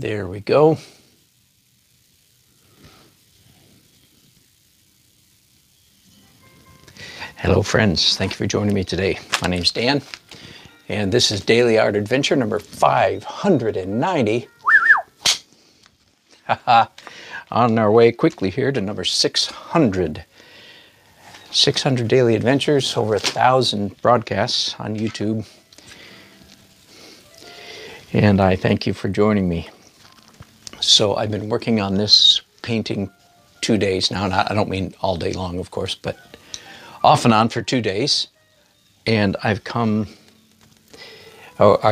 There we go. Hello friends, thank you for joining me today. My name's Dan, and this is Daily Art Adventure number 590. On our way quickly here to number 600. 600 daily adventures, over 1,000 broadcasts on YouTube. And I thank you for joining me. So I've been working on this painting 2 days now, and I don't mean all day long, of course, but off and on for 2 days. And I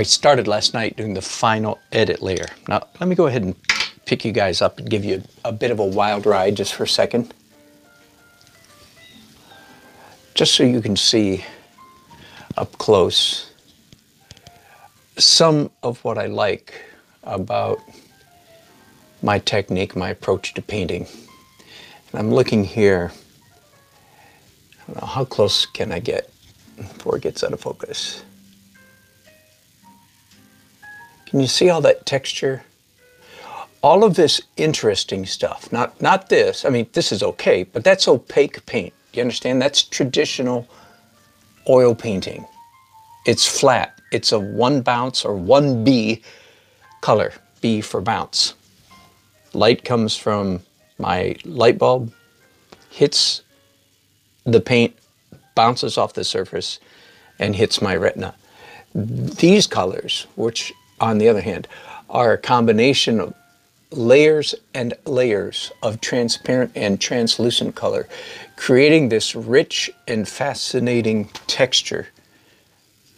started last night doing the final edit layer. Now, let me go ahead and pick you guys up and give you a bit of a wild ride just for a second. Just so you can see up close some of what I like about my technique, my approach to painting. And I'm looking here. I don't know, how close can I get before it gets out of focus? Can you see all that texture? All of this interesting stuff. Not this. I mean, this is okay, but that's opaque paint. You understand? That's traditional oil painting. It's flat. It's a 1 bounce or 1B color. B for bounce. Light comes from my light bulb, hits the paint, bounces off the surface, and hits my retina. These colors, which on the other hand, are a combination of layers and layers of transparent and translucent color, creating this rich and fascinating texture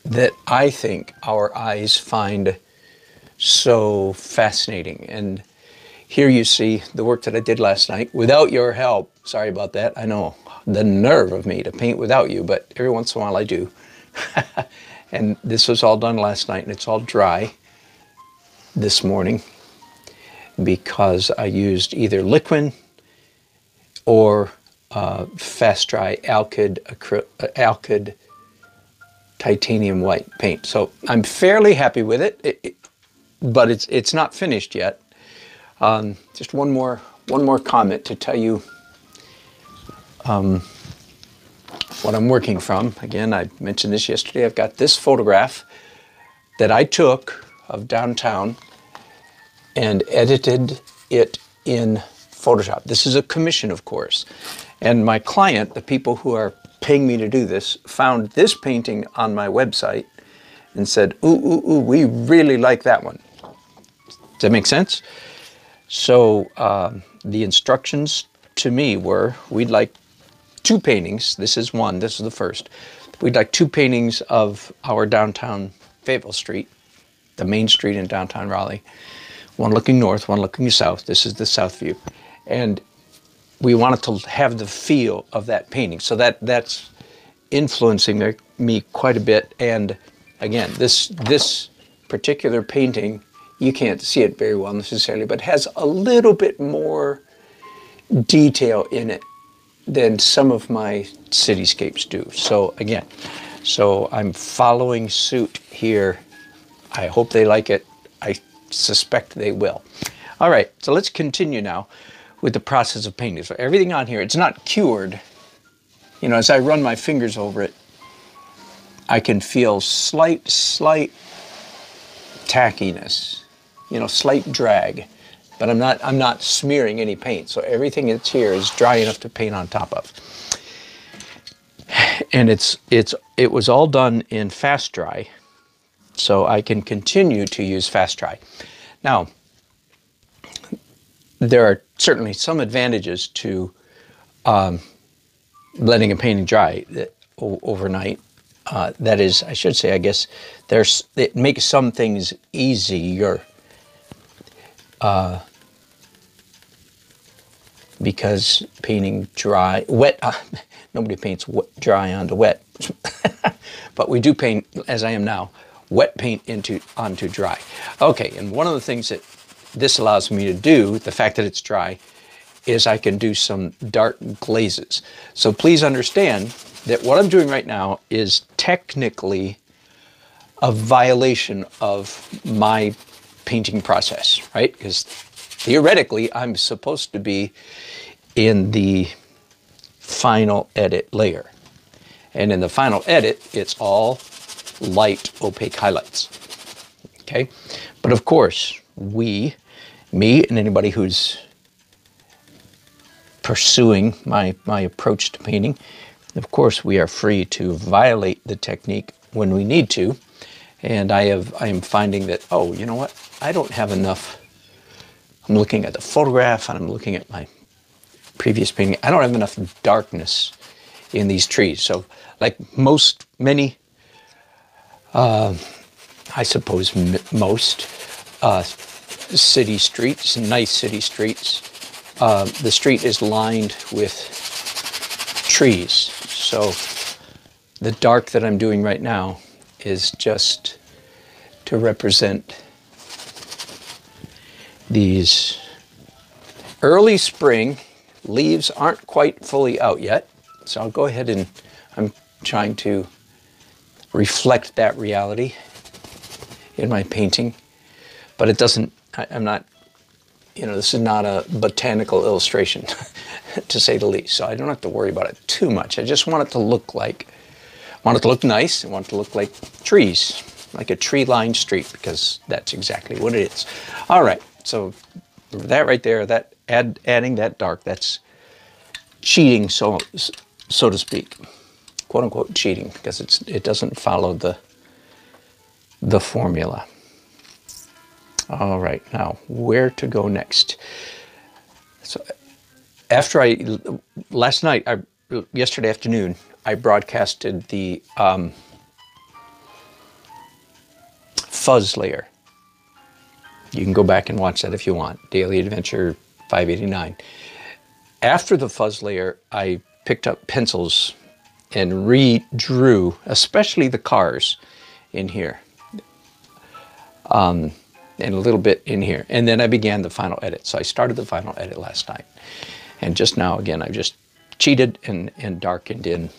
that I think our eyes find so fascinating. And here you see the work that I did last night without your help. Sorry about that. I know, the nerve of me to paint without you, but every once in a while I do. And this was all done last night, and it's all dry this morning because I used either liquid or fast dry alkyd titanium white paint. So I'm fairly happy with it, but it's not finished yet. Just one more comment to tell you what I'm working from. Again, I mentioned this yesterday. I've got this photograph that I took of downtown and edited it in Photoshop. This is a commission, of course. And my client, the people who are paying me to do this, found this painting on my website and said, ooh, we really like that one. Does that make sense? So the instructions to me were, we'd like 2 paintings. This is one, this is the first. We'd like 2 paintings of our downtown Fayetteville Street, the main street in downtown Raleigh. One looking north, one looking south. This is the south view. And we wanted to have the feel of that painting. So that's influencing me quite a bit. And again, this particular painting, you can't see it very well necessarily, but has a little bit more detail in it than some of my cityscapes do. So again, I'm following suit here. I hope they like it. I suspect they will. All right, so let's continue now with the process of painting. So everything on here, it's not cured. You know, as I run my fingers over it, I can feel slight tackiness, you know, slight drag, but I'm not smearing any paint. So everything that's here is dry enough to paint on top of. And it was all done in fast dry, so I can continue to use fast dry. Now, there are certainly some advantages to letting a painting dry overnight. That is, I should say, I guess, it makes some things easier because painting wet, nobody paints dry onto wet, but we do paint, as I am now, wet paint onto dry. Okay, and one of the things that this allows me to do, the fact that it's dry, is I can do some dark glazes. So please understand that what I'm doing right now is technically a violation of my painting process, right? Because theoretically, I'm supposed to be in the final edit layer. And in the final edit, it's all light opaque highlights, okay? But of course, me and anybody who's pursuing my approach to painting, of course, we are free to violate the technique when we need to. And I am finding that, oh, you know what? I don't have enough. I'm looking at the photograph and I'm looking at my previous painting. I don't have enough darkness in these trees. So like many, I suppose most city streets, nice city streets, the street is lined with trees. So the dark that I'm doing right now is just to represent these early spring. Leaves aren't quite fully out yet, so I'll go ahead and I'm trying to reflect that reality in my painting, but it doesn't, I'm not, you know, this is not a botanical illustration to say the least, so I don't have to worry about it too much. I just want it to look like, nice. I want it to look like trees, like a tree-lined street, because that's exactly what it is. All right, so that right there, that adding that dark, that's cheating, so to speak, quote unquote cheating, because it doesn't follow the formula. All right, now where to go next? So after yesterday afternoon, I broadcasted the fuzz layer. You can go back and watch that if you want. Daily Adventure 589. After the fuzz layer, I picked up pencils and redrew, especially the cars in here, and a little bit in here. And then I began the final edit. So I started the final edit last night. And just now, again, I've just cheated and darkened in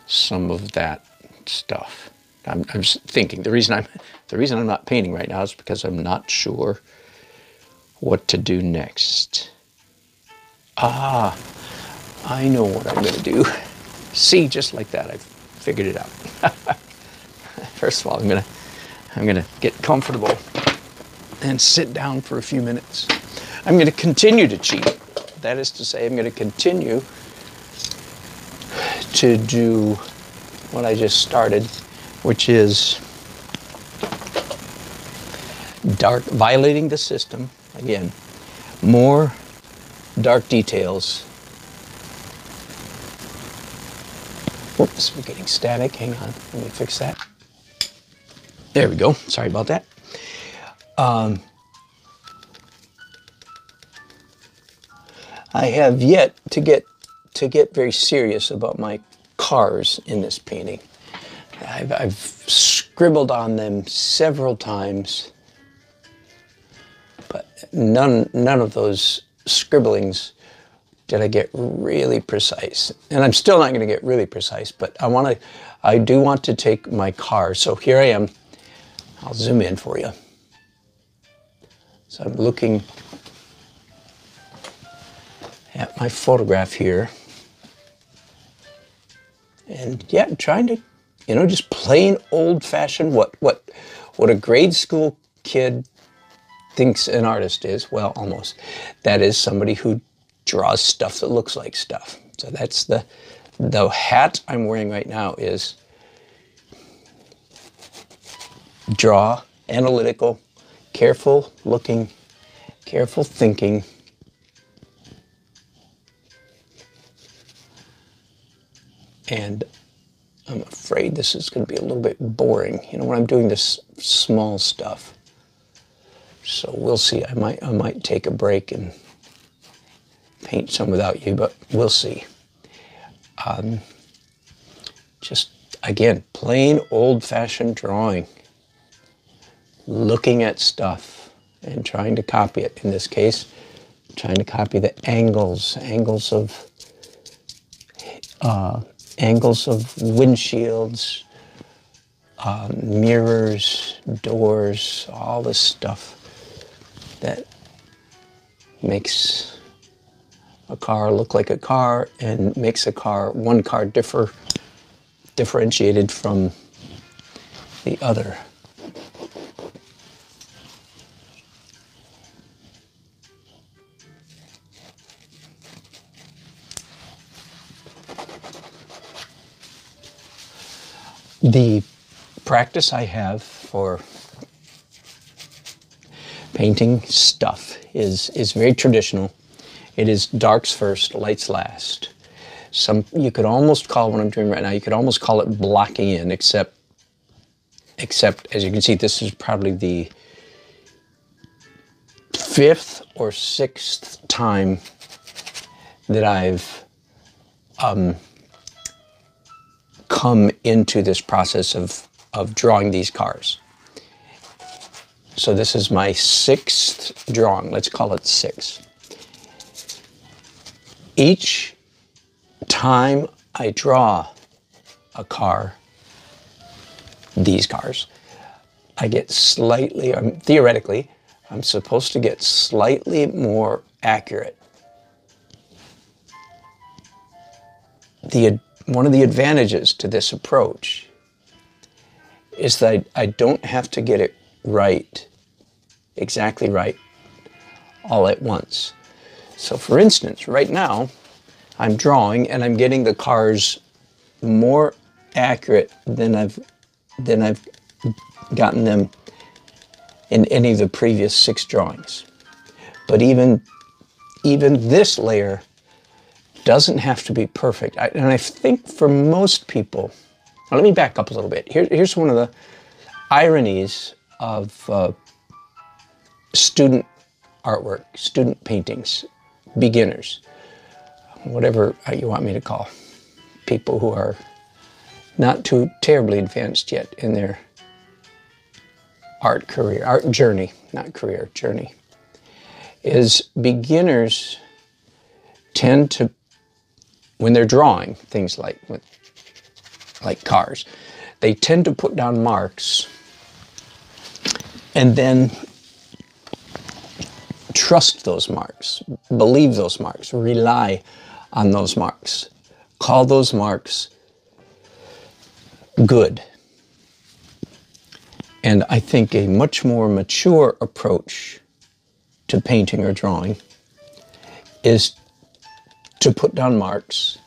some of that stuff. I'm just thinking, the reason I'm not painting right now is because I'm not sure what to do next. Ah, I know what I'm going to do. See, just like that, I've figured it out. First of all, I'm gonna get comfortable and sit down for a few minutes. I'm going to continue to cheat. That is to say, I'm going to continue to do what I just started, which is violating the system. Again, more dark details. Whoops, we're getting static. Hang on, let me fix that. There we go. Sorry about that. I have yet to get very serious about my cars in this painting. I've scribbled on them several times, but none of those scribblings did I get really precise. And I'm still not going to get really precise, but I do want to take my car. So here I am. I'll zoom in for you. So I'm looking at my photograph here. And yeah, I'm trying to, just plain old-fashioned what a grade school kid thinks an artist is. Well, almost. That is somebody who draws stuff that looks like stuff. So that's the hat I'm wearing right now is draw, analytical, careful looking, careful thinking. And I'm afraid this is going to be a little bit boring, when I'm doing this small stuff. So we'll see. I might take a break and paint some without you, but we'll see. Just, again, plain old-fashioned drawing. Looking at stuff and trying to copy it. In this case, trying to copy the angles of windshields, mirrors, doors, all this stuff that makes a car look like a car and makes one car differentiated from the other. The practice I have for painting stuff is very traditional. It is darks first, lights last. You could almost call what I'm doing right now, you could almost call it blocking in, except as you can see, this is probably the 5th or 6th time that I've come into this process of drawing these cars. So this is my 6th drawing, let's call it 6. Each time I draw a car, these cars, I get slightly, theoretically, I'm supposed to get slightly more accurate. One of the advantages to this approach is that I don't have to get it right, exactly right, all at once. So for instance, right now, I'm drawing and I'm getting the cars more accurate than I've gotten them in any of the previous 6 drawings. But even this layer doesn't have to be perfect. And I think for most people, now let me back up a little bit. Here's one of the ironies of student artwork, student paintings, beginners, whatever you want me to call people who are not too terribly advanced yet in their art journey, not career, journey, is beginners tend to, when they're drawing things like cars, they tend to put down marks and then trust those marks, believe those marks, rely on those marks, call those marks good. And I think a much more mature approach to painting or drawing is to put down marks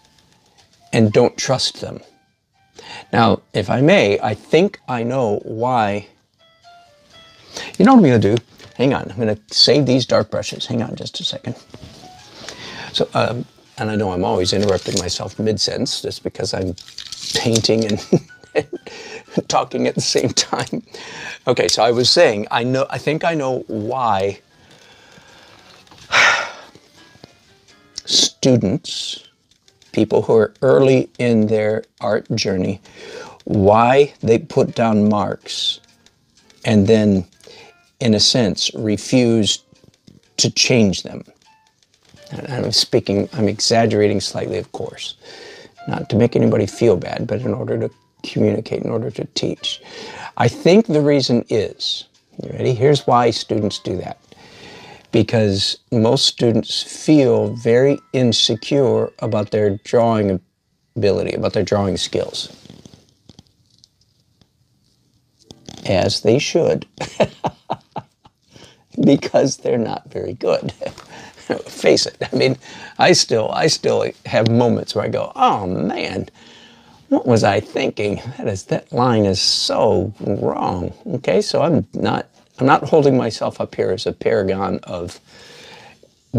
and don't trust them. Now, if I may, I think I know why. You know what I'm going to do? Hang on, I'm going to save these dark brushes. Hang on just a second. So, and I know I'm always interrupting myself mid-sentence just because I'm painting and talking at the same time. Okay, so I was saying, I think I know why students, people who are early in their art journey, why they put down marks and then, in a sense, refuse to change them. And I'm exaggerating slightly, of course, not to make anybody feel bad, but in order to communicate, in order to teach. I think the reason is, you ready? Here's why students do that. Because most students feel very insecure about their drawing ability, about their drawing skills. As they should. Because they're not very good. Face it. I mean, I still have moments where I go, oh man, what was I thinking? That line is so wrong. Okay, so I'm not holding myself up here as a paragon of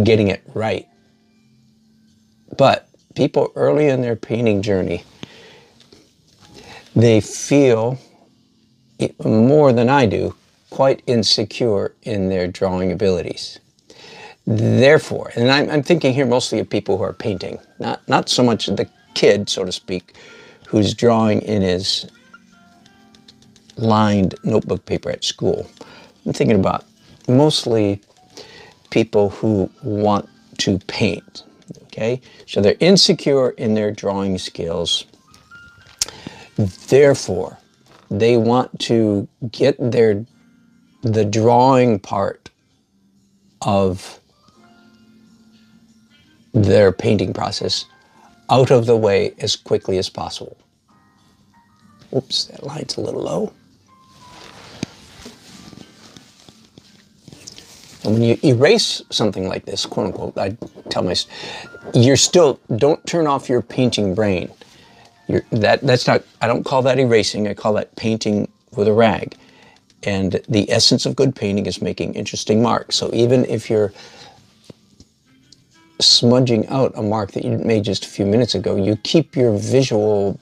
getting it right. But people early in their painting journey, they feel, more than I do, quite insecure in their drawing abilities. Therefore, and I'm thinking here mostly of people who are painting, not so much the kid, so to speak, who's drawing in his lined notebook paper at school. I'm thinking about mostly people who want to paint, okay? So they're insecure in their drawing skills. Therefore, They want to get the drawing part of their painting process out of the way as quickly as possible. Oops, that light's a little low. And when you erase something like this, quote unquote, I tell my don't turn off your painting brain. That's not, I don't call that erasing, I call that painting with a rag. And the essence of good painting is making interesting marks. So even if you're smudging out a mark that you made just a few minutes ago, you keep your visual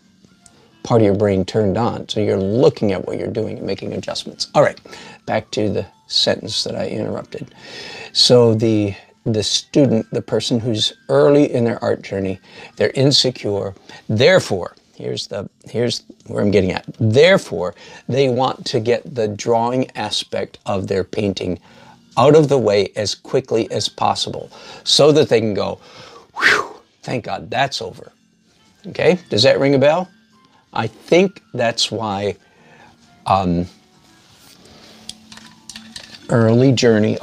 part of your brain turned on. So you're looking at what you're doing and making adjustments. All right, back to the sentence that I interrupted. So the student, the person who's early in their art journey, they're insecure. Therefore, here's where I'm getting at. Therefore, they want to get the drawing aspect of their painting out of the way as quickly as possible so that they can go, whew, thank God that's over. Okay, does that ring a bell? I think that's why early journey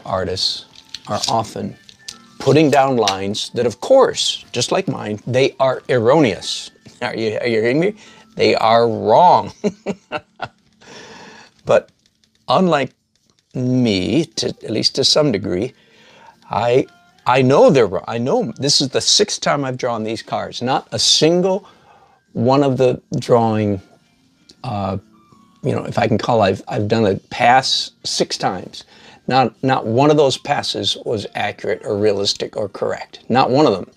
artists are often putting down lines that, of course, just like mine, they are erroneous. Are you hearing me? They are wrong. But unlike me, at least to some degree, I know they're wrong. I know this is the 6th time I've drawn these cars. Not a single one of the drawing, if I can call, I've done a pass 6 times. Not one of those passes was accurate or realistic or correct. Not one of them.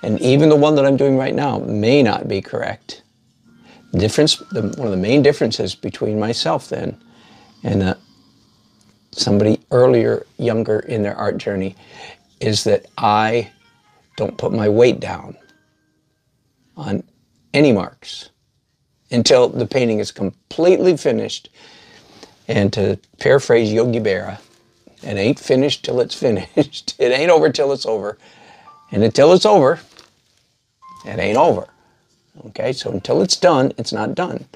And even the one that I'm doing right now may not be correct. One of the main differences between myself then and somebody earlier, younger in their art journey, is that I don't put my weight down on any marks until the painting is completely finished. And to paraphrase Yogi Berra, it ain't finished till it's finished. It ain't over till it's over. And until it's over, it ain't over. Okay, so until it's done, it's not done.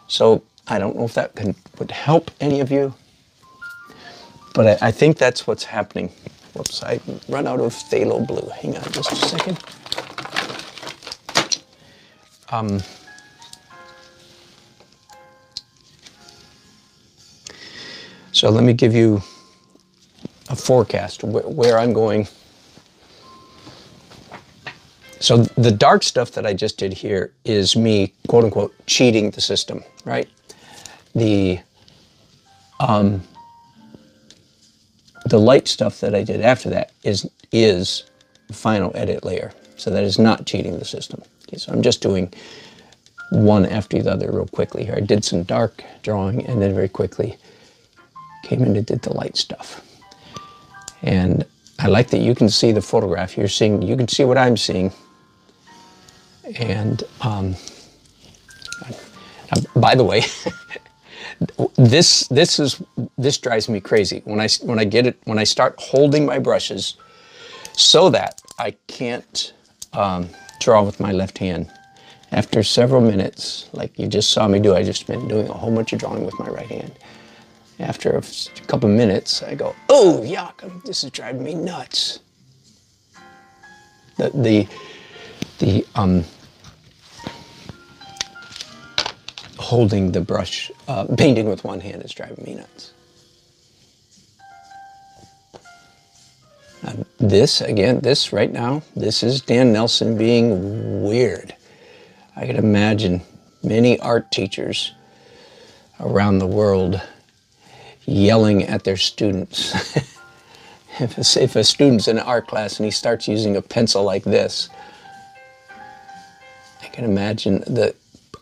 So I don't know if that would help any of you, but I think that's what's happening. Whoops, I run out of phthalo blue. Hang on just a second. So let me give you a forecast where I'm going. So the dark stuff that I just did here is me, quote unquote, cheating the system, right? The light stuff that I did after that is the final edit layer. So that is not cheating the system. Okay, so I'm just doing one after the other real quickly here. I did some dark drawing and then very quickly came in and did the light stuff. And I like that you can see the photograph. You can see what I'm seeing. And by the way, this drives me crazy when I start holding my brushes so that I can't draw with my left hand. After several minutes, like you just saw me do, I just been doing a whole bunch of drawing with my right hand. After a couple minutes, I go, oh, yuck, this is driving me nuts. Holding the brush, painting with one hand is driving me nuts. This right now, this is Dan Nelson being weird. I can imagine many art teachers around the world yelling at their students. If a student's in an art class and he starts using a pencil like this, I can imagine the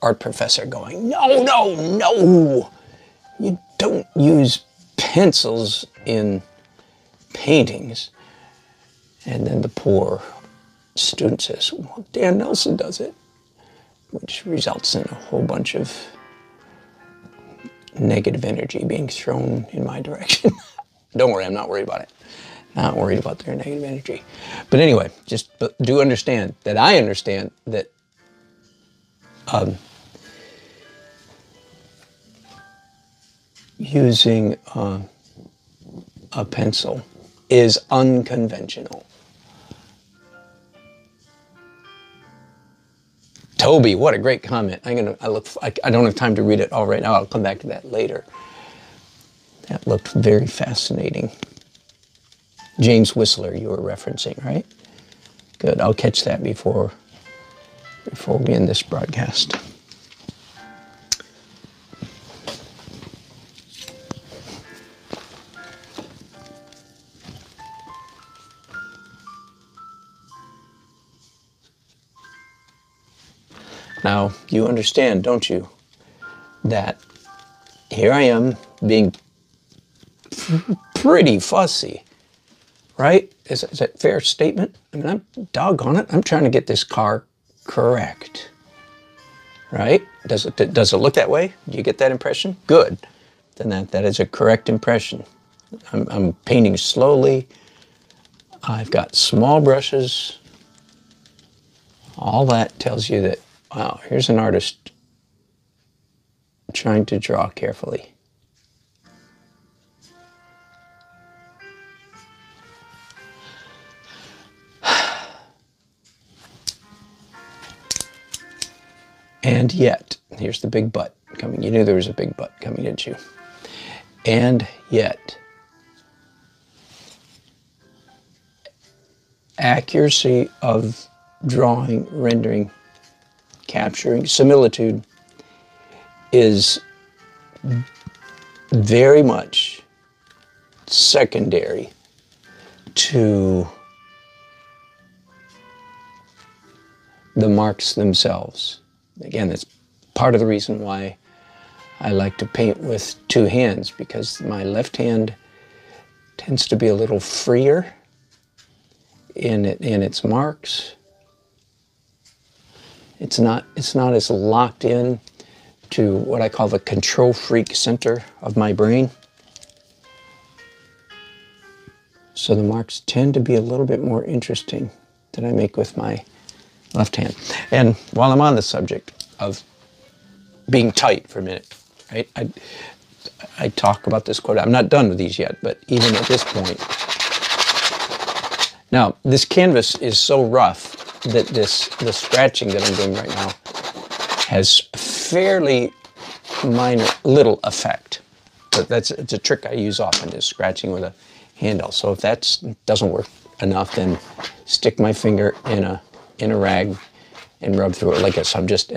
art professor going, no, no, no, you don't use pencils in paintings. And then the poor student says, well, Dan Nelson does it, which results in a whole bunch of negative energy being thrown in my direction. Don't worry, I'm not worried about it. Not worried about their negative energy. But anyway, do understand that I understand that using a pencil is unconventional. Toby, what a great comment. I don't have time to read it all right now. I'll come back to that later. That looked very fascinating. James Whistler, you were referencing, right? Good. I'll catch that before we end this broadcast. Now, you understand, don't you, that here I am being pretty fussy, right? Is that a fair statement? I mean, I'm doggone it. I'm trying to get this car correct, right? Does it look that way? Do you get that impression? Good. Then that is a correct impression. I'm painting slowly. I've got small brushes. All that tells you that, wow, here's an artist trying to draw carefully. And yet, here's the big but coming. You knew there was a big but coming, didn't you? And yet, accuracy of drawing, rendering, capturing, similitude is very much secondary to the marks themselves. Again, that's part of the reason why I like to paint with two hands, because my left hand tends to be a little freer in its marks. It's not as locked in to what I call the control freak center of my brain. So the marks tend to be a little bit more interesting than I make with my left hand. And while I'm on the subject of being tight for a minute, right? I talk about this quote. I'm not done with these yet, but even at this point. Now, this canvas is so rough that the scratching that I'm doing right now has fairly little effect. But it's a trick I use often, is scratching with a handle. So if that doesn't work enough, then stick my finger in a rag and rub through it like this. I'm just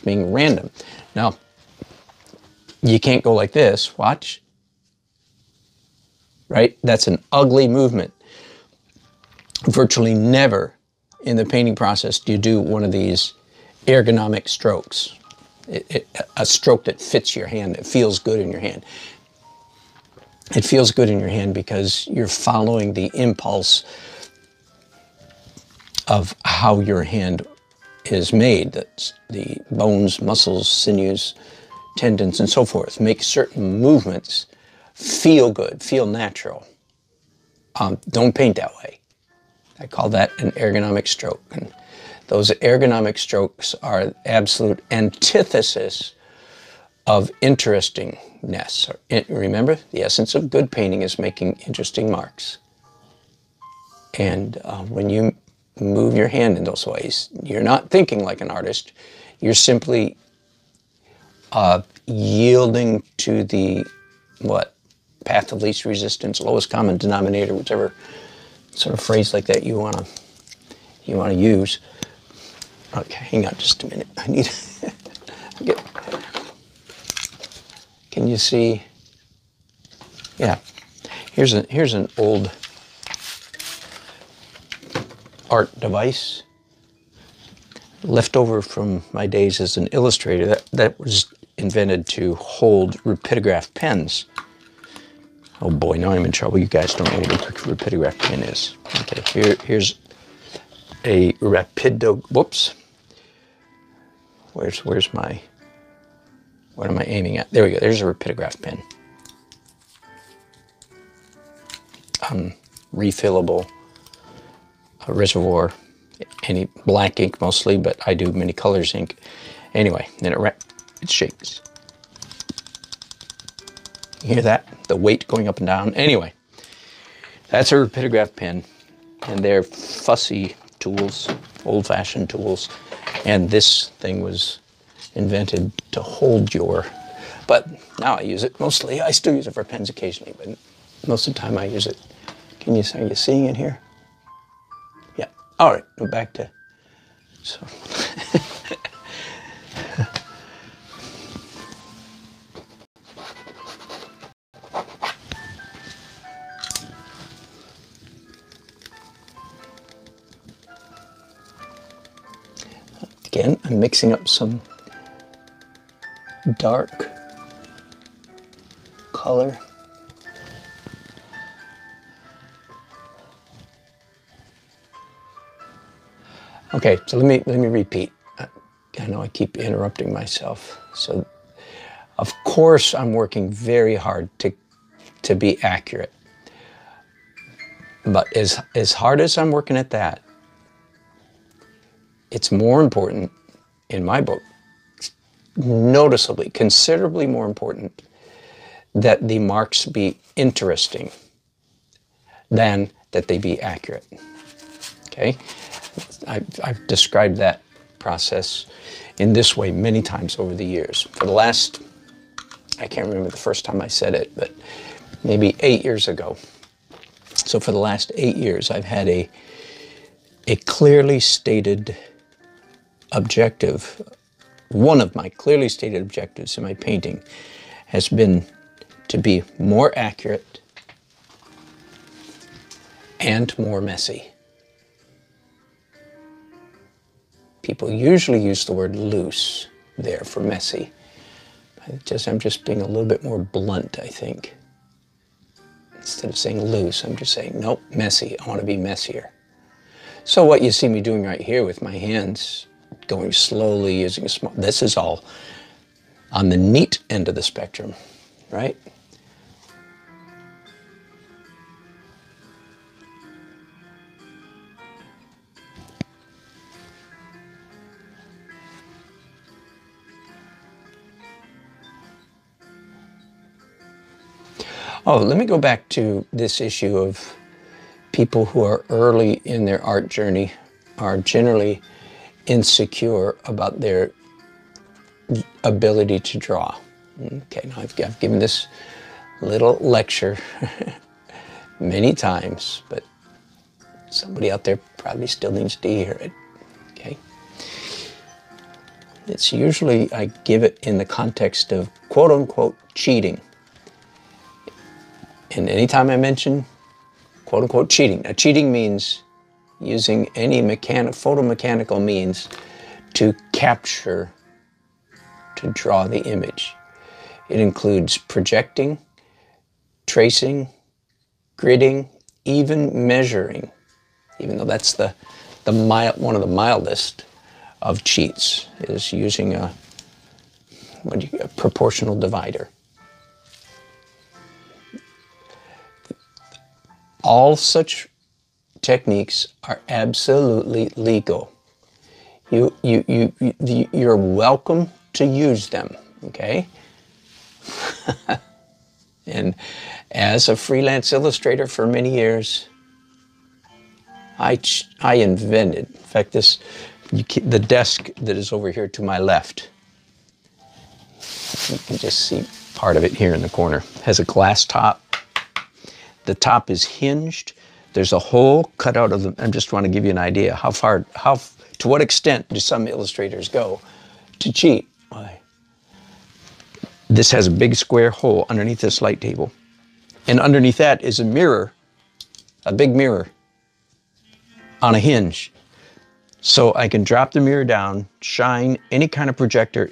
being random. Now, you can't go like this. Watch. Right? That's an ugly movement. Virtually never in the painting process do you do one of these ergonomic strokes. A stroke that fits your hand, that feels good in your hand. It feels good in your hand because you're following the impulse of how your hand is made. That's the bones, muscles, sinews, tendons, and so forth make certain movements feel good, feel natural. Don't paint that way. I call that an ergonomic stroke. And those ergonomic strokes are absolute antithesis of interestingness. Remember, the essence of good painting is making interesting marks. And when you move your hand in those ways, you're not thinking like an artist. You're simply yielding to the path of least resistance, lowest common denominator, whichever sort of phrase like that you want to use. Okay, hang on just a minute. I need Can you see? Yeah. Here's an old art device left over from my days as an illustrator that was invented to hold rapidograph pens. Oh boy, now I'm in trouble. You guys don't know what a rapidograph pen is. Okay, here's a whoops. Where's my, what am I aiming at? There we go, there's a rapidograph pen. Refillable reservoir, any black ink mostly, but I do many colors ink. Anyway, then it shakes. You hear that? The weight going up and down. Anyway, that's a rapidograph pen, and they're fussy tools, old-fashioned tools. And this thing was invented to hold your, but now I use it mostly. I still use it for pens occasionally, but most of the time I use it. Are you seeing it here? Yeah. All right, go back to, so. Again, I'm mixing up some dark color. Okay, so let me repeat. I know I keep interrupting myself. So, of course, I'm working very hard to be accurate. But as hard as I'm working at that, it's more important, in my book, noticeably, considerably more important, that the marks be interesting than that they be accurate. Okay? I've described that process in this way many times over the years. For the last, I can't remember the first time I said it, but maybe 8 years ago. So for the last 8 years, I've had a clearly stated objective. One of my clearly stated objectives in my painting has been to be more accurate and more messy. People usually use the word loose there for messy. I'm just being a little bit more blunt, I think. Instead of saying loose, I'm just saying, nope, messy. I want to be messier. So what you see me doing right here with my hands, going slowly, using a small, this is all on the neat end of the spectrum, right? Oh, let me go back to this issue of people who are early in their art journey are generally insecure about their ability to draw. Okay, now I've given this little lecture many times, but somebody out there probably still needs to hear it. Okay. It's usually, I give it in the context of quote-unquote cheating. And anytime I mention quote-unquote cheating, now cheating means using any photomechanical means to capture, to draw the image. It includes projecting, tracing, gridding, even measuring, even though that's one of the mildest of cheats, is using a proportional divider. All such techniques are absolutely legal. You're welcome to use them, okay? And as a freelance illustrator for many years, I invented, in fact, the desk that is over here to my left, you can just see part of it here in the corner, has a glass top. The top is hinged. There's a hole cut out of I just want to give you an idea to what extent do some illustrators go to cheat. This has a big square hole underneath this light table. And underneath that is a mirror, a big mirror on a hinge. So I can drop the mirror down, shine any kind of projector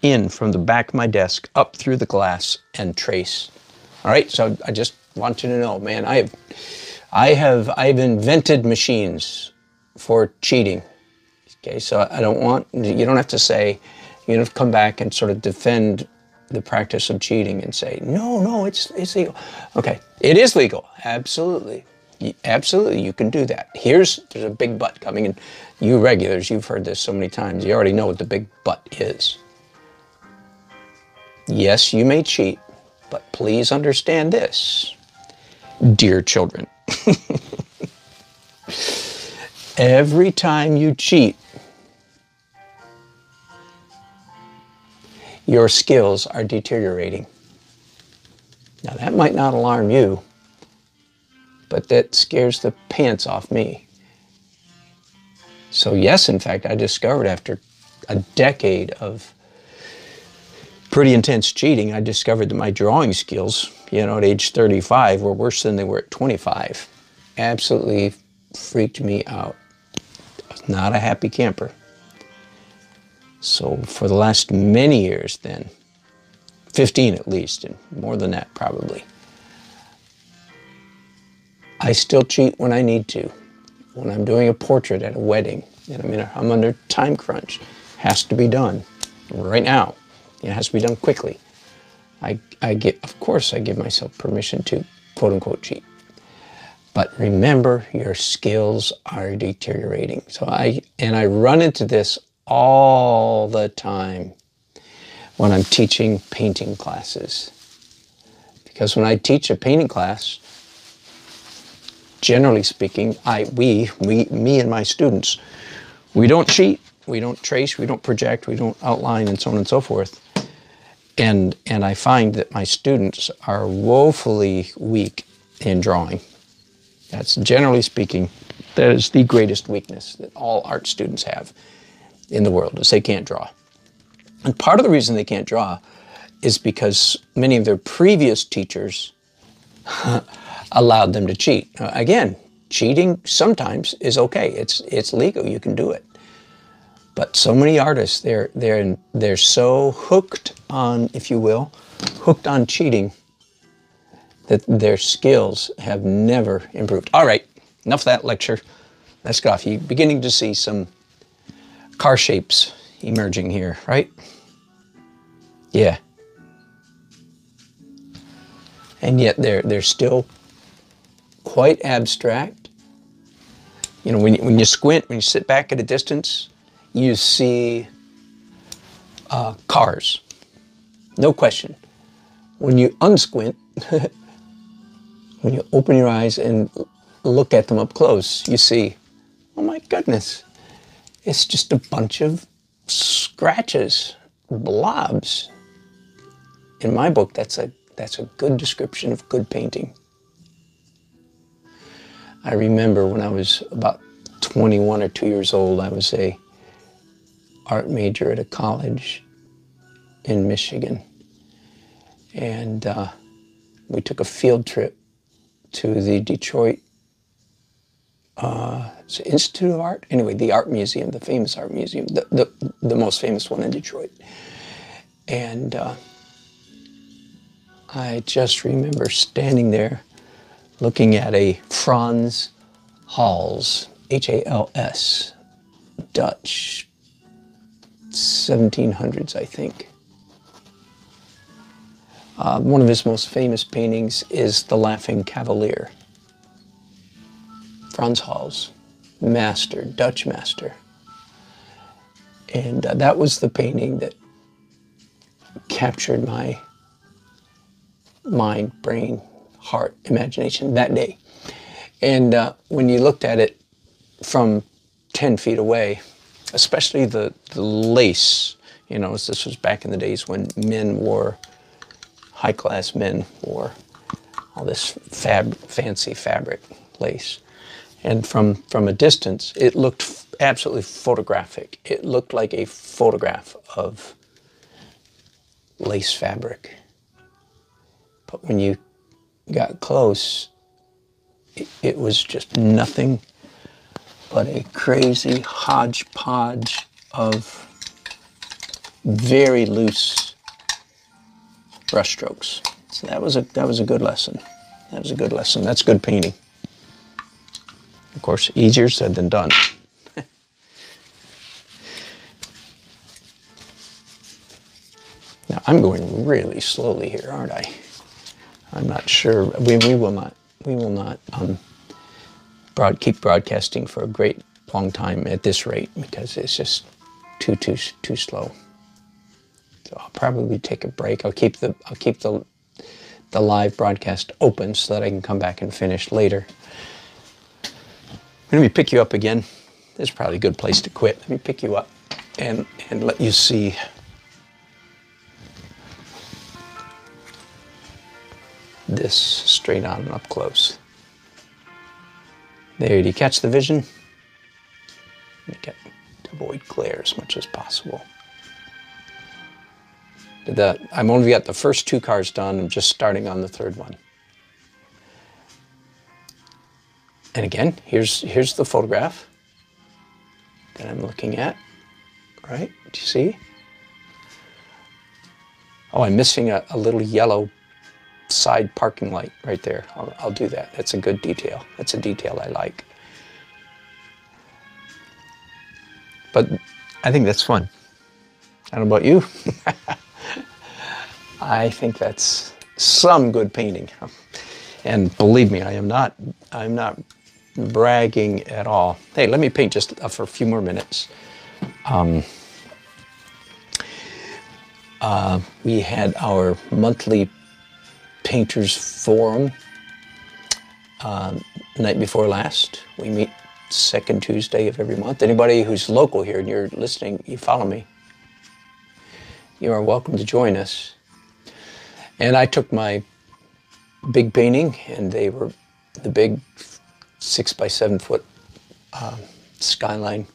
in from the back of my desk up through the glass and trace. All right, so I just want you to know, man, I've invented machines for cheating. Okay, so you don't have to say, you don't have to come back and sort of defend the practice of cheating and say, no, it's legal. Okay, it is legal, absolutely. Absolutely, you can do that. There's a big but coming in. You regulars, you've heard this so many times. You already know what the big but is. Yes, you may cheat, but please understand this, dear children. Every time you cheat, your skills are deteriorating. Now, that might not alarm you, but that scares the pants off me. So yes, in fact, I discovered after a decade of pretty intense cheating, I discovered that my drawing skills, at age 35 were worse than they were at 25. Absolutely freaked me out. I was not a happy camper. So for the last many years then, 15 at least, and more than that probably, I still cheat when I need to. When I'm doing a portrait at a wedding, and I'm under time crunch, has to be done right now. It has to be done quickly. Of course, I give myself permission to quote unquote cheat. But remember, your skills are deteriorating. So I run into this all the time when I'm teaching painting classes. Because when I teach a painting class, generally speaking, me and my students, we don't cheat, we don't trace, we don't project, we don't outline, and so on and so forth. And I find that my students are woefully weak in drawing. That's generally speaking, that is the greatest weakness that all art students have in the world, is they can't draw. And part of the reason they can't draw is because many of their previous teachers allowed them to cheat. Again, cheating sometimes is okay. It's legal. You can do it. But so many artists, they're so hooked on, if you will, hooked on cheating, that their skills have never improved. All right, enough of that lecture. Let's go off. You're beginning to see some car shapes emerging here, right? Yeah. And yet they're still quite abstract. When you squint, when you sit back at a distance, you see cars. No question. When you unsquint, when you open your eyes and look at them up close, you see, oh my goodness, it's just a bunch of scratches, blobs. In my book, that's a good description of good painting. I remember when I was about 21 or 2 years old, I was a art major at a college in Michigan. And we took a field trip to the Detroit Institute of Art. Anyway, the art museum, the famous art museum, the most famous one in Detroit. And I just remember standing there looking at a Frans Hals, H-A-L-S, Dutch, 1700s, I think. One of his most famous paintings is The Laughing Cavalier. Frans Hals, master, Dutch master. And that was the painting that captured my mind, brain, heart, imagination that day. And when you looked at it from 10 feet away, especially the lace, this was back in the days when high-class men wore all this fancy fabric lace. And from a distance, it looked absolutely photographic. It looked like a photograph of lace fabric. But when you got close, it was just nothing but a crazy hodgepodge of very loose brushstrokes. So that was a good lesson. That was a good lesson. That's good painting. Of course, easier said than done. Now I'm going really slowly here, aren't I? I'm not sure. We will not keep broadcasting for a great long time at this rate because it's just too slow. So I'll probably take a break. I'll keep the live broadcast open so that I can come back and finish later. Let me pick you up again. This is probably a good place to quit. Let me pick you up and let you see this straight on and up close. There, do you catch the vision? Let me to avoid glare as much as possible. I'm only got the first 2 cars done. I'm just starting on the 3rd one. And again, here's the photograph that I'm looking at, right? Do you see? Oh, I'm missing a little yellow side parking light right there. I'll do that. That's a good detail. That's a detail I like. But I think that's fun. I don't know about you. I think that's some good painting. And believe me, I'm not bragging at all. Hey, let me paint just for a few more minutes. We had our monthly painters forum night before last. We meet 2nd Tuesday of every month. Anybody who's local here and you're listening, you follow me, you are welcome to join us. And I took my big painting, and they were the big 6 by 7 foot skyline,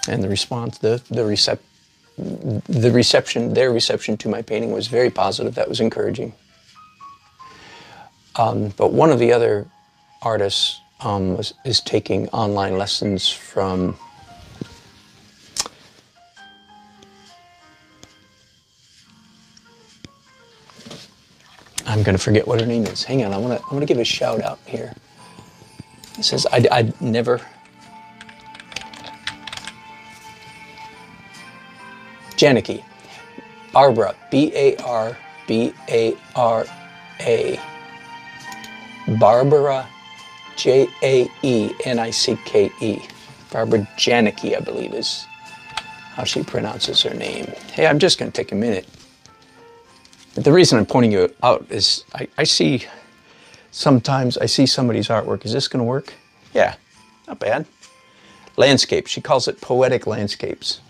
and their reception to my painting was very positive. That was encouraging. But one of the other artists is taking online lessons from I'm going to forget what her name is. Hang on, I want to give a shout out here. It says I'd never. Janicki. Barbara, B-A-R-B-A-R-A. Barbara, J-A-E-N-I-C-K-E. Barbara Janicki, I believe, is how she pronounces her name. Hey, I'm just going to take a minute. The reason I'm pointing you out is sometimes I see somebody's artwork. Is this going to work? Yeah, not bad. Landscape. She calls it poetic landscapes.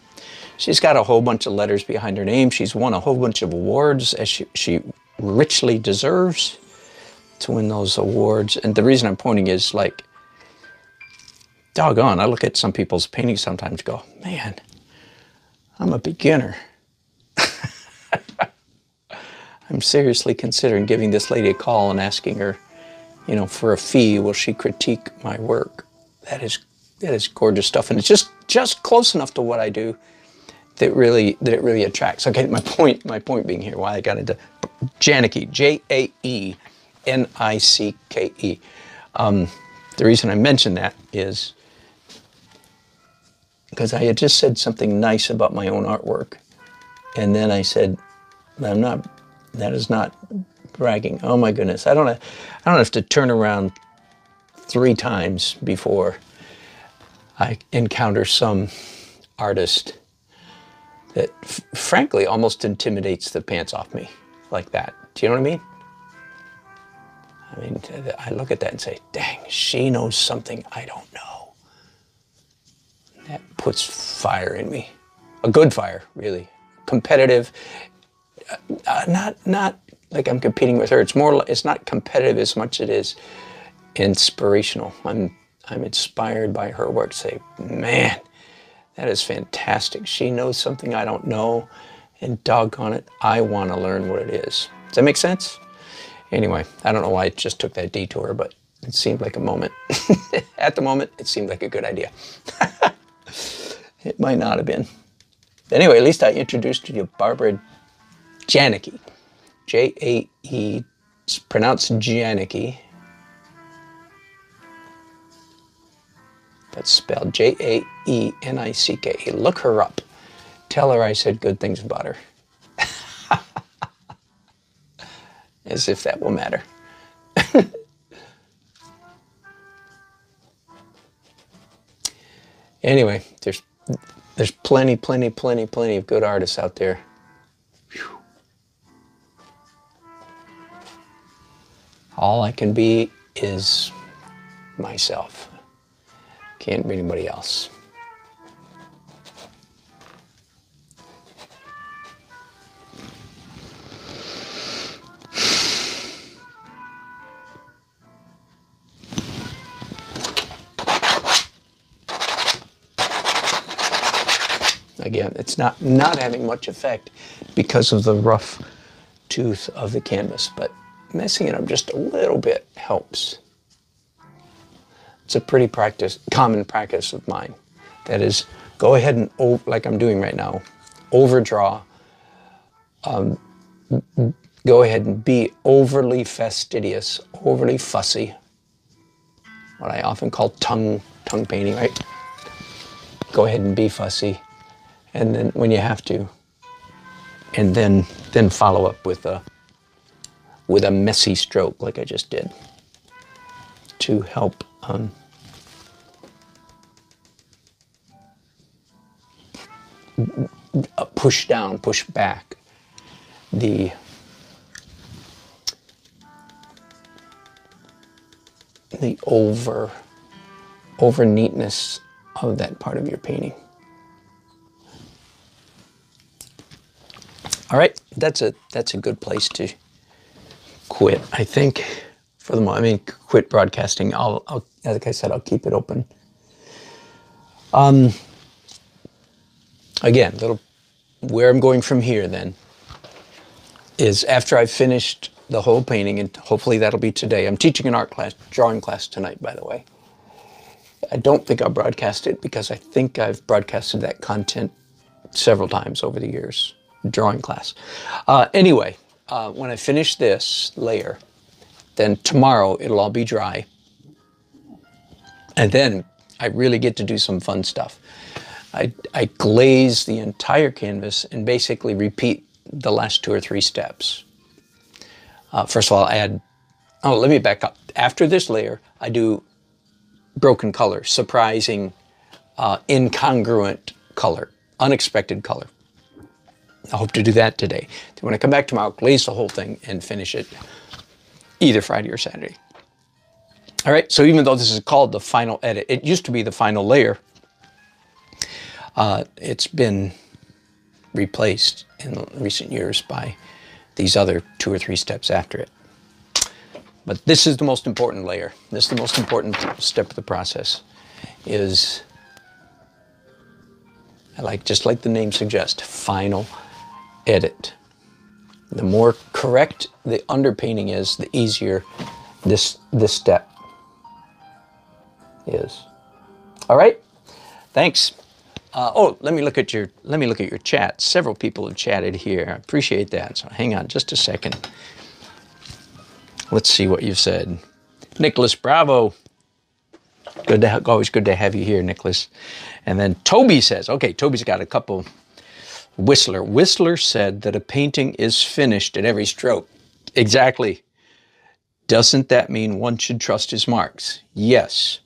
She's got a whole bunch of letters behind her name. She's won a whole bunch of awards, as she richly deserves to win those awards. And the reason I'm pointing is, like, doggone, I look at some people's paintings sometimes and go, man, I'm a beginner. I'm seriously considering giving this lady a call and asking her, you know, for a fee, will she critique my work? That is gorgeous stuff, and it's just close enough to what I do that it really attracts. Okay, my point being here, why I got into Janicki, J-A-E-N-I-C-K-E. The reason I mention that is because I had just said something nice about my own artwork, and then I said, that is not bragging. Oh my goodness, I don't have to turn around 3 times before I encounter some artist that frankly almost intimidates the pants off me like that. Do you know what I mean? I mean, I look at that and say, dang, she knows something I don't know. That puts fire in me. A good fire, really. Competitive. Not like I'm competing with her. It's not competitive as much as it is inspirational. I'm inspired by her work. Say, man, that is fantastic. She knows something I don't know, and doggone it, I want to learn what it is. Does that make sense? Anyway, I don't know why I just took that detour, but it seemed like a moment. At the moment, it seemed like a good idea. It might not have been. Anyway, at least I introduced you to Barbara Janicki. J-A-E, it's pronounced Janicki, but spelled J-A-E-N-I-C-K. Look her up. Tell her I said good things about her. As if that will matter. Anyway, there's plenty of good artists out there. Whew. All I can be is myself. Can't be anybody else. Again, it's not having much effect because of the rough tooth of the canvas, but messing it up just a little bit helps. It's a pretty common practice of mine. That is, go ahead and, like I'm doing right now, overdraw. Go ahead and be overly fastidious, overly fussy. What I often call tongue painting, right? Go ahead and be fussy. And then when you have to, and then follow up with a messy stroke like I just did to help push back the over neatness of that part of your painting. All right, that's a good place to quit, I think, for the moment. I mean, quit broadcasting. I'll like I said, I'll keep it open. Again, where I'm going from here then is after I've finished the whole painting, and hopefully that'll be today. I'm teaching an art class, drawing class tonight, by the way. I don't think I'll broadcast it because I think I've broadcasted that content several times over the years. Drawing class. Anyway, when I finish this layer, then tomorrow it'll all be dry. And then I really get to do some fun stuff. I glaze the entire canvas and basically repeat the last 2 or 3 steps. First of all, let me back up. After this layer, I do broken color, surprising, incongruent color, unexpected color. I hope to do that today. Then when I come back tomorrow, I'll glaze the whole thing and finish it either Friday or Saturday. All right, so even though this is called the final edit, it used to be the final layer. It's been replaced in recent years by these other 2 or 3 steps after it. But this is the most important layer. This is the most important step of the process. Is, just like the name suggests, final edit. The more correct the underpainting is, the easier this step is. All right, thanks. Let me look at your chat. Several people have chatted here. I appreciate that. So hang on just a second. Let's see what you've said. Nicholas, bravo. Always good to have you here, Nicholas. And then Toby says, okay, Toby's got a couple. Whistler said that a painting is finished at every stroke. Exactly. Doesn't that mean one should trust his marks? Yes.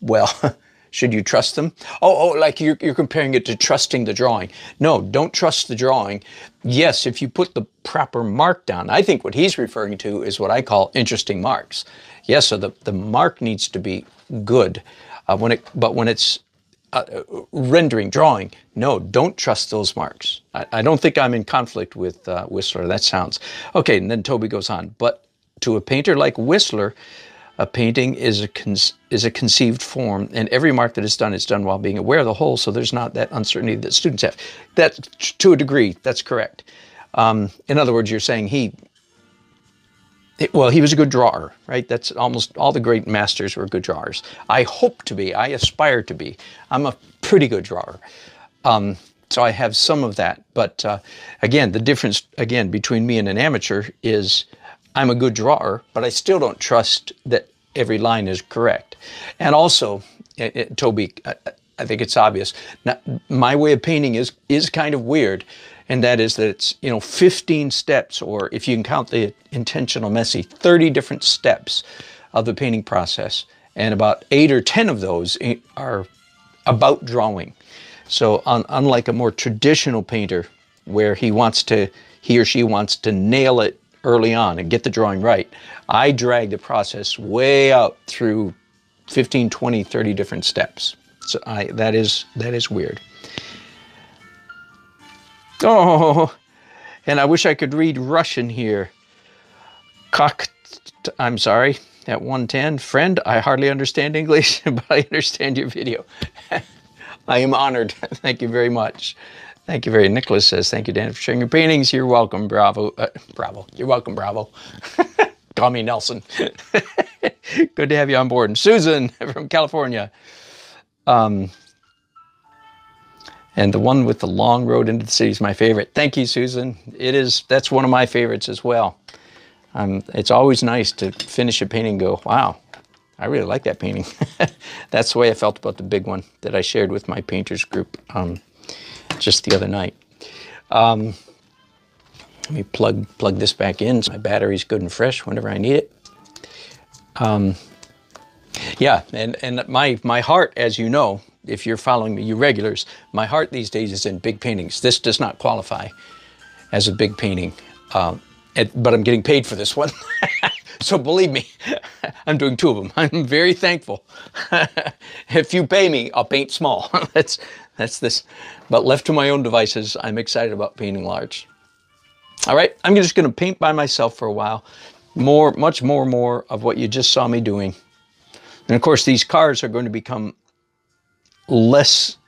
Well, should you trust them? Like you're comparing it to trusting the drawing. No, don't trust the drawing. Yes, if you put the proper mark down. I think what he's referring to is what I call interesting marks. Yes, so the mark needs to be good. But when it's rendering, drawing, no, don't trust those marks. I don't think I'm in conflict with Whistler. That sounds okay. And then Toby goes on. But to a painter like Whistler, a painting is a conceived form, and every mark that is done while being aware of the whole. So there's not that uncertainty that students have. That, to a degree, that's correct. In other words, you're saying he was a good drawer, right? That's almost all the great masters were good drawers. I hope to be. I aspire to be. I'm a pretty good drawer. So I have some of that. But again, the difference, between me and an amateur is I'm a good drawer, but I still don't trust that every line is correct. And also, Toby, I think it's obvious. Now, my way of painting is kind of weird. And that is that it's, 15 steps, or if you can count the intentional messy, 30 different steps of the painting process. And about 8 or 10 of those are about drawing. So unlike a more traditional painter where he or she wants to nail it early on and get the drawing right, I drag the process way out through 15, 20, 30 different steps. So that is weird. Oh, and I wish I could read Russian here. I'm sorry, at 110. Friend, I hardly understand English, but I understand your video. I am honored. Thank you very much. Thank you very. Nicholas says, thank you, Dan, for sharing your paintings. You're welcome, bravo. Bravo. You're welcome, bravo. Call me Nelson. Good to have you on board. And Susan from California. And the one with the long road into the city is my favorite. Thank you, Susan. That's one of my favorites as well. It's always nice to finish a painting and go, wow, I really like that painting. That's the way I felt about the big one that I shared with my painters group just the other night. Let me plug this back in so my battery's good and fresh whenever I need it. Yeah, and my heart, as you know, if you're following me, you regulars, my heart these days is in big paintings. This does not qualify as a big painting, but I'm getting paid for this one. So believe me, I'm doing 2 of them. I'm very thankful. If you pay me, I'll paint small. That's this. But left to my own devices, I'm excited about painting large. All right, I'm just going to paint by myself for a while. Much more of what you just saw me doing. And of course, these cars are going to become less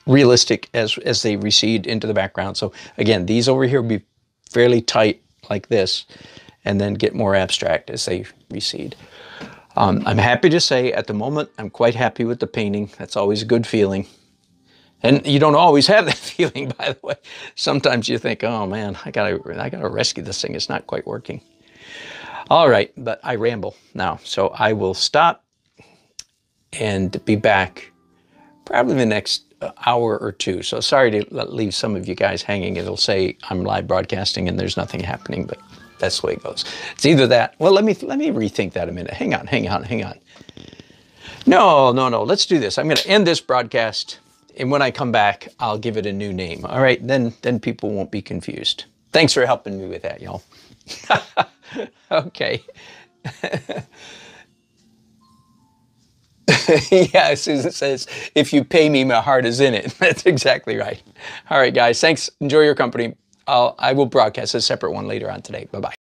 realistic as they recede into the background. So again, these over here will be fairly tight like this, and then get more abstract as they recede. I'm happy to say at the moment, I'm quite happy with the painting. That's always a good feeling. And you don't always have that feeling, by the way. Sometimes you think, oh man, I gotta rescue this thing. It's not quite working. All right, but I ramble now. So I will stop and be back probably in the next hour or 2. So sorry to leave some of you guys hanging. It'll say I'm live broadcasting and there's nothing happening, but that's the way it goes. It's either that. Well, let me rethink that a minute. Hang on. No. Let's do this. I'm going to end this broadcast, and when I come back, I'll give it a new name. All right, then people won't be confused. Thanks for helping me with that, y'all. Okay. Yeah, Susan says, if you pay me, my heart is in it. That's exactly right. All right, guys, thanks. Enjoy your company. I will broadcast a separate one later on today. Bye-bye.